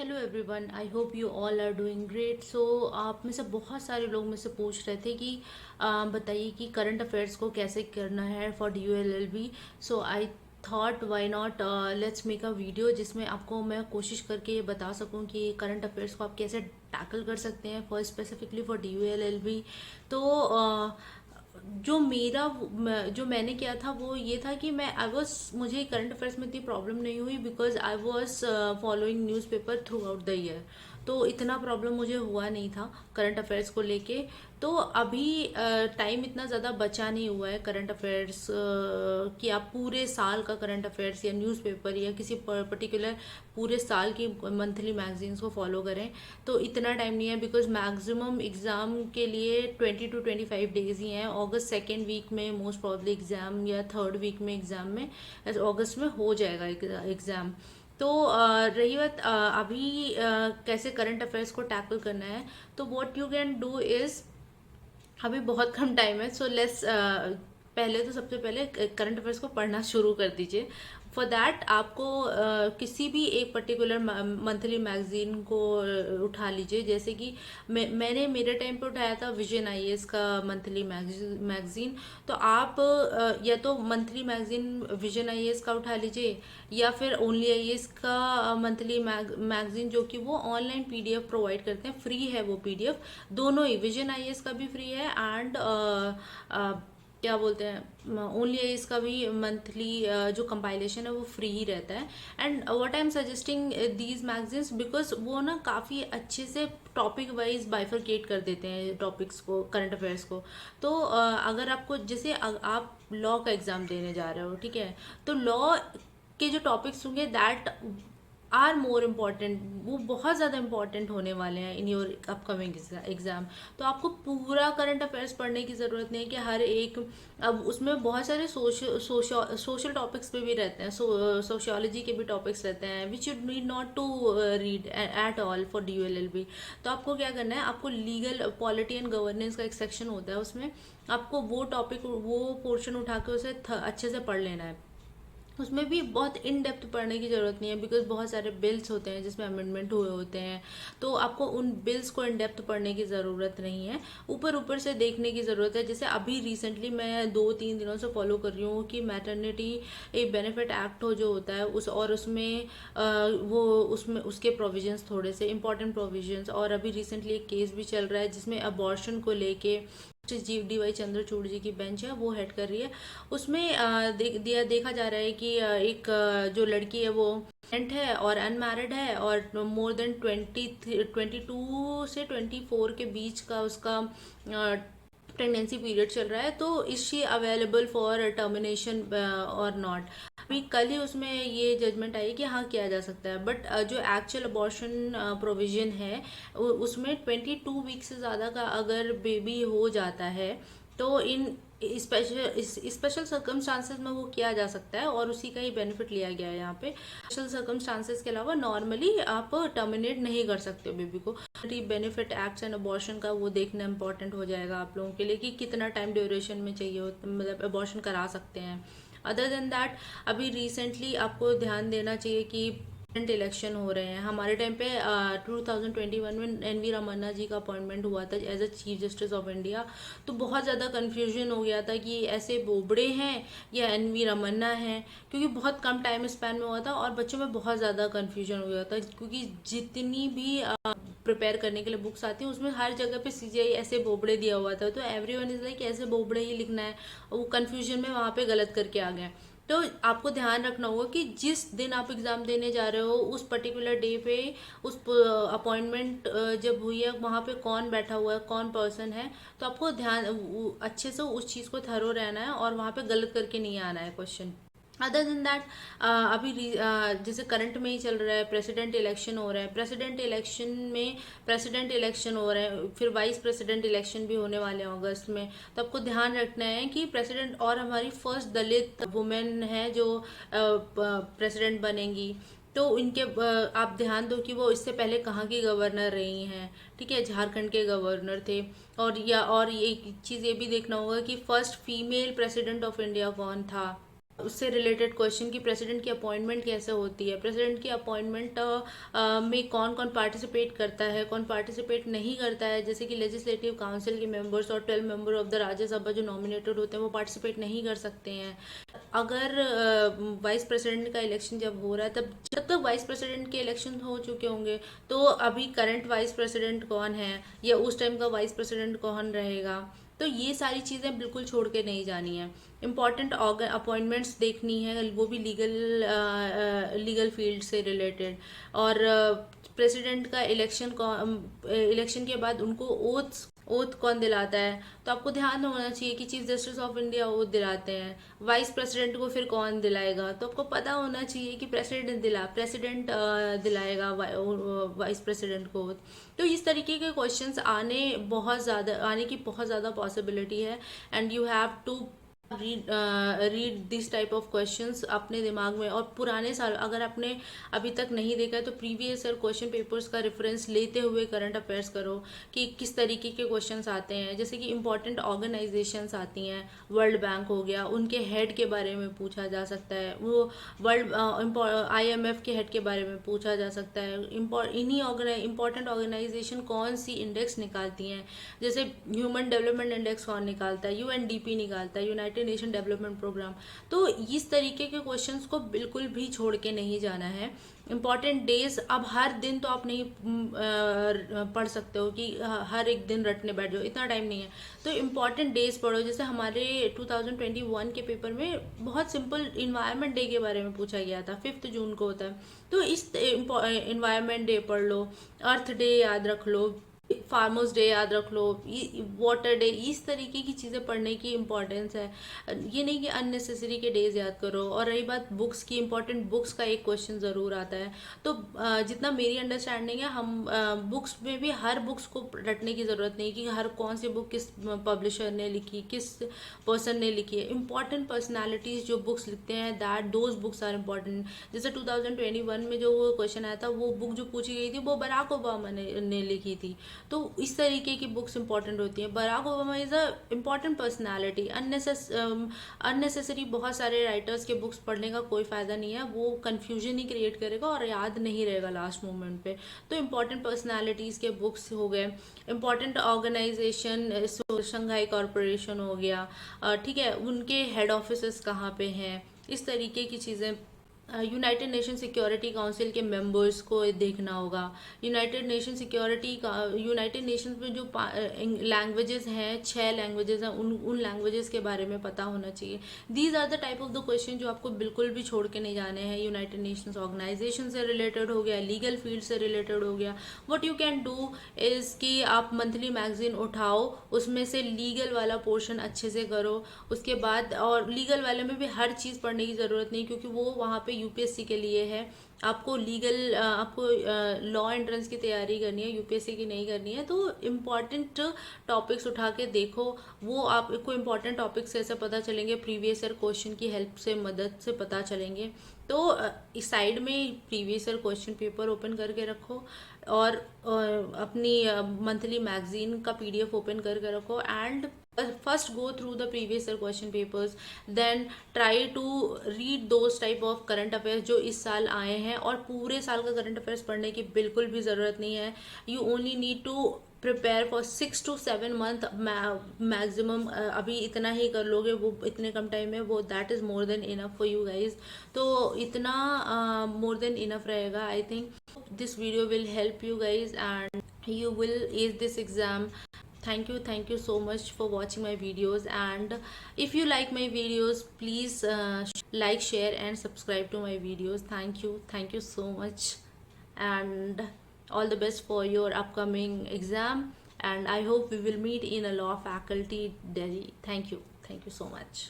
Hello everyone, I hope you all are doing great. So आप में से बहुत सारे लोग मुझसे पूछ रहे थे कि बताइए कि करंट अफेयर्स को कैसे करना है for D U L L B. So I thought why not let's make a video जिसमें आपको मैं कोशिश करके ये बता सकूं कि करंट अफेयर्स को आप कैसे टैकल कर सकते हैं for specifically for D U L L B. तो जो मैंने किया था वो ये था कि मैं आई वॉज मुझे करंट अफेयर्स में इतनी प्रॉब्लम नहीं हुई because I was following newspaper through out the year. तो इतना प्रॉब्लम मुझे हुआ नहीं था करंट अफेयर्स को लेके। तो अभी टाइम इतना ज़्यादा बचा नहीं हुआ है करंट अफेयर्स कि आप पूरे साल का करंट अफेयर्स या न्यूज़पेपर या किसी पर्टिकुलर पूरे साल की मंथली मैगजीन्स को फॉलो करें। तो इतना टाइम नहीं है बिकॉज मैक्सिमम एग्ज़ाम के लिए 20 to 25 डेज ही हैं। अगस्त सेकेंड वीक में मोस्ट प्रॉब्ली एग्ज़ाम या थर्ड वीक में एग्ज़ाम में अगस्त में हो जाएगा एग्ज़ाम। तो रही बात अभी कैसे करंट अफेयर्स को टैकल करना है। तो what you can do is अभी बहुत कम टाइम है। सो लेट्स पहले तो सबसे पहले करंट अफेयर्स को पढ़ना शुरू कर दीजिए। फॉर दैट आपको किसी भी एक पर्टिकुलर मंथली मैगजीन को उठा लीजिए। जैसे कि मैंने मेरे टाइम पे उठाया था विजन आईएएस का मंथली मैगजीन। तो आप या तो मंथली मैगजीन विजन आईएएस का उठा लीजिए या फिर ओनली आईएएस का मंथली मैगजीन, जो कि वो ऑनलाइन पीडीएफ प्रोवाइड करते हैं, फ्री है वो पीडीएफ। दोनों ही विजन आईएएस का भी फ्री है एंड क्या बोलते हैं ओनली आईएएस का भी मंथली जो कंपाइलेशन है वो फ्री ही रहता है। And what I am suggesting these magazines because वो ना काफ़ी अच्छे से टॉपिक वाइज बाइफरकेट कर देते हैं टॉपिक्स को, करंट अफेयर्स को। तो अगर आपको जैसे आप लॉ का एग्ज़ाम देने जा रहे हो, ठीक है, तो लॉ के जो टॉपिक्स होंगे दैट आर मोर इम्पॉर्टेंट, वो बहुत ज़्यादा इंपॉर्टेंट होने वाले हैं इन योर अपकमिंग एग्जाम। तो आपको पूरा करंट अफेयर्स पढ़ने की ज़रूरत नहीं है कि हर एक, अब उसमें बहुत सारे सोशल टॉपिक्स पे भी रहते हैं, सोशियोलॉजी के भी टॉपिक्स रहते हैं which you need not to read at all for D U L L B. तो आपको क्या करना है, आपको लीगल पॉलिटी एंड गवर्नेंस का एक सेक्शन होता है, उसमें आपको वो टॉपिक, वो पोर्शन उठा के उसे अच्छे से पढ़ लेना है। उसमें भी बहुत इन डेप्थ पढ़ने की ज़रूरत नहीं है बिकॉज बहुत सारे बिल्स होते हैं जिसमें अमेंडमेंट हुए होते हैं। तो आपको उन बिल्स को इन डेप्थ पढ़ने की ज़रूरत नहीं है, ऊपर ऊपर से देखने की ज़रूरत है। जैसे अभी रिसेंटली मैं 2-3 दिनों से फॉलो कर रही हूँ कि मैटरनिटी एक बेनिफिट एक्ट हो जो होता है उस, और उसमें वो उसमें उसके प्रोविजंस थोड़े से इंपॉर्टेंट प्रोविजंस, और अभी रिसेंटली एक केस भी चल रहा है जिसमें अबॉर्शन को लेके जी डी वाई चंद्रचूड़ जी की बेंच है वो हेड कर रही है। उसमें देखा जा रहा है कि एक जो लड़की है वो प्रेग्नेंट है और अनमैरिड है और मोर देन 22 से 24 के बीच का उसका प्रेगनेंसी पीरियड चल रहा है। तो is she available for termination और नॉट। अभी कल ही उसमें ये जजमेंट आई कि हाँ किया जा सकता है, बट जो एक्चुअल अबॉर्शन प्रोविजन है उसमें 22 वीक से ज़्यादा का अगर बेबी हो जाता है तो इन स्पेशल सर्कमस्टांसेस में वो किया जा सकता है और उसी का ही बेनिफिट लिया गया है यहाँ पे। स्पेशल सर्कमस्टांसेस के अलावा नॉर्मली आप टर्मिनेट नहीं कर सकते हो बेबी को। बेनिफिट एक्ट्स एंड अबॉर्शन का वो देखना इंपॉर्टेंट हो जाएगा आप लोगों के लिए कि कितना टाइम ड्यूरेशन में चाहिए हो, मतलब अबॉर्शन करा सकते हैं। अदर देन दैट अभी रिसेंटली आपको ध्यान देना चाहिए कि प्रेसिडेंट इलेक्शन हो रहे हैं। हमारे टाइम पे 2021 में एन वी रमन्ना जी का अपॉइंटमेंट हुआ था as a chief justice of India. तो बहुत ज़्यादा कन्फ्यूजन हो गया था कि ऐसे बोबड़े हैं या एन वी रमन्ना हैं, क्योंकि बहुत कम टाइम स्पैन में हुआ था और बच्चों में बहुत ज़्यादा कन्फ्यूजन हो गया था। क्योंकि जितनी भी प्रिपेयर करने के लिए बुक्स आती हैं उसमें हर जगह पे सीजीआई ऐसे बोबड़े दिया हुआ था, तो एवरीवन इज लाइक ऐसे बोबड़े ही लिखना है। वो कन्फ्यूजन में वहाँ पे गलत करके आ गए। तो आपको ध्यान रखना होगा कि जिस दिन आप एग्ज़ाम देने जा रहे हो उस पर्टिकुलर डे पे उस अपॉइंटमेंट जब हुई है वहाँ पे कौन बैठा हुआ है, कौन पर्सन है। तो आपको ध्यान अच्छे से उस चीज़ को थरो रहना है और वहाँ पे गलत करके नहीं आना है क्वेश्चन। अदर देन दैट अभी जैसे करंट में ही चल रहा है, प्रेसिडेंट इलेक्शन हो रहा है। प्रेसिडेंट इलेक्शन में प्रेसिडेंट इलेक्शन हो रहे हैं, फिर वाइस प्रेसिडेंट इलेक्शन भी होने वाले हैं अगस्त में। तो आपको ध्यान रखना है कि प्रेसिडेंट, और हमारी फर्स्ट दलित वुमेन है जो प्रेसिडेंट बनेंगी, तो इनके आप ध्यान दो कि वो इससे पहले कहाँ की गवर्नर रही हैं। ठीक है, झारखंड के गवर्नर थे। और ये चीज़ ये भी देखना होगा कि first female president of India कौन था। उससे रिलेटेड क्वेश्चन कि प्रेसिडेंट की अपॉइंटमेंट कैसे होती है, प्रेसिडेंट की अपॉइंटमेंट में कौन कौन पार्टिसिपेट करता है, कौन पार्टिसिपेट नहीं करता है। जैसे कि लेजिस्लेटिव काउंसिल के मेंबर्स और 12 मेंबर ऑफ द राज्यसभा जो नॉमिनेटेड होते हैं वो पार्टिसिपेट नहीं कर सकते हैं। अगर वाइस प्रेसिडेंट का इलेक्शन जब हो रहा है, तब जब तक वाइस प्रेसिडेंट के इलेक्शन हो चुके होंगे, तो अभी करंट वाइस प्रेसिडेंट कौन है या उस टाइम का वाइस प्रेसिडेंट कौन रहेगा, तो ये सारी चीज़ें बिल्कुल छोड़ के नहीं जानी है। इम्पॉर्टेंट अपॉइंटमेंट्स देखनी है, वो भी लीगल फील्ड से रिलेटेड। और प्रेसिडेंट का इलेक्शन के बाद उनको ओथ कौन दिलाता है, तो आपको ध्यान होना चाहिए कि chief justice of India oath दिलाते हैं। वाइस प्रेसिडेंट को फिर कौन दिलाएगा, तो आपको पता होना चाहिए कि प्रेसिडेंट दिलाएगा वाइस प्रेसिडेंट को ओथ। तो इस तरीके के क्वेश्चंस आने की बहुत ज़्यादा पॉसिबिलिटी है, and you have to read this type of questions अपने दिमाग में। और पुराने साल अगर आपने अभी तक नहीं देखा है, तो प्रीवियस ईयर क्वेश्चन पेपर्स का रेफरेंस लेते हुए करंट अफेयर्स करो कि किस तरीके के क्वेश्चंस आते हैं। जैसे कि इंपॉर्टेंट ऑर्गेनाइजेशंस आती हैं, वर्ल्ड बैंक हो गया, उनके हेड के बारे में पूछा जा सकता है। वो IMF के हेड के बारे में पूछा जा सकता है। इन्हीं इंपॉर्टेंट ऑर्गेनाइजेशन कौन सी इंडेक्स निकालती हैं, जैसे ह्यूमन डेवलपमेंट इंडेक्स कौन निकालता है, UNDP निकालता है, यूनाइटेड नेशन डेवलपमेंट प्रोग्राम। तो इस तरीके के क्वेश्चंस को बिल्कुल भी छोड़ के नहीं जाना है। इंपॉर्टेंट डेज, अब हर दिन तो आप नहीं पढ़ सकते हो कि हर एक दिन रटने बैठ जाओ, इतना टाइम नहीं है। तो इम्पॉर्टेंट डेज पढ़ो। जैसे हमारे 2021 के पेपर में बहुत सिंपल इन्वायरमेंट डे के बारे में पूछा गया था, 5 जून को होता है, तो इस इन्वायरमेंट डे पढ़ लो, अर्थ डे याद रख लो, फार्मर्स डे याद रख लो, वाटर डे, इस तरीके की चीज़ें पढ़ने की इम्पोर्टेंस है। ये नहीं कि अननेसेसरी के डेज याद करो। और रही बात बुक्स की, इम्पोर्टेंट बुक्स का एक क्वेश्चन ज़रूर आता है। तो जितना मेरी अंडरस्टैंडिंग है, हम बुक्स में भी हर बुक्स को रटने की ज़रूरत नहीं कि हर कौन सी बुक किस पब्लिशर ने लिखी, किस पर्सन ने लिखी है। इंपॉर्टेंट पर्सनैलिटीज़ जो बुक्स लिखते हैं, दोज बुक्स आर इम्पॉर्टेंट। जैसे 2021 में जो क्वेश्चन आया था, वो बुक जो पूछी गई थी वो बराक ओबामा ने लिखी थी। तो इस तरीके की बुक्स इंपॉर्टेंट होती हैं। Barack Obama is a important personality. Unnecessary बहुत सारे राइटर्स के बुक्स पढ़ने का कोई फ़ायदा नहीं है, वो कन्फ्यूजन ही क्रिएट करेगा और याद नहीं रहेगा लास्ट मोमेंट पे। तो इम्पॉर्टेंट पर्सनैलिटीज़ के बुक्स हो गए, इम्पॉर्टेंट ऑर्गेनाइजेशन, शंघाई कॉरपोरेशन हो गया, ठीक है, उनके हेड ऑफिस कहाँ पे हैं, इस तरीके की चीज़ें। यूनाइटेड नेशन सिक्योरिटी काउंसिल के मेंबर्स को देखना होगा। यूनाइटेड नेशन में जो लैंग्वेजेस हैं, 6 लैंग्वेजेस हैं, उन लैंग्वेजेस के बारे में पता होना चाहिए। These are the type of the question जो आपको बिल्कुल भी छोड़ के नहीं जाने हैं। यूनाइटेड नेशंस ऑर्गेनाइजेशन से रिलेटेड हो गया, लीगल फील्ड से रिलेटेड हो गया। What you can do is कि आप मंथली मैगजीन उठाओ, उसमें से लीगल वाला पोर्शन अच्छे से करो। उसके बाद, और लीगल वाले में भी हर चीज़ पढ़ने की ज़रूरत नहीं, क्योंकि वो वहाँ पे UPSC के लिए है। आपको लॉ एंट्रेंस की तैयारी करनी है, UPSC की नहीं करनी है। तो इम्पॉर्टेंट टॉपिक्स उठा के देखो, वो आपको इम्पॉर्टेंट टॉपिक्स ऐसे पता चलेंगे, प्रीवियस ईयर क्वेश्चन की हेल्प से, मदद से पता चलेंगे। तो इस साइड में previous year question paper open करके रखो, और अपनी मंथली मैगजीन का PDF ओपन करके रखो, and first go through the previous year question papers, then try to read those type of current affairs जो इस साल आए हैं। और पूरे साल का करंट अफेयर्स पढ़ने की बिल्कुल भी ज़रूरत नहीं है। You only need to prepare for 6 to 7 month maximum. अभी इतना ही कर लोगे, वो इतने कम टाइम में, वो that is more than enough for you guys. तो इतना मोर देन इनफ रहेगा। I think this video will help you guys and you will ace this exam. Thank you so much for watching my videos, and if you like my videos, please like, share and subscribe to my videos. Thank you so much, and all the best for your upcoming exam, and I hope we will meet in a law faculty Delhi. Thank you so much.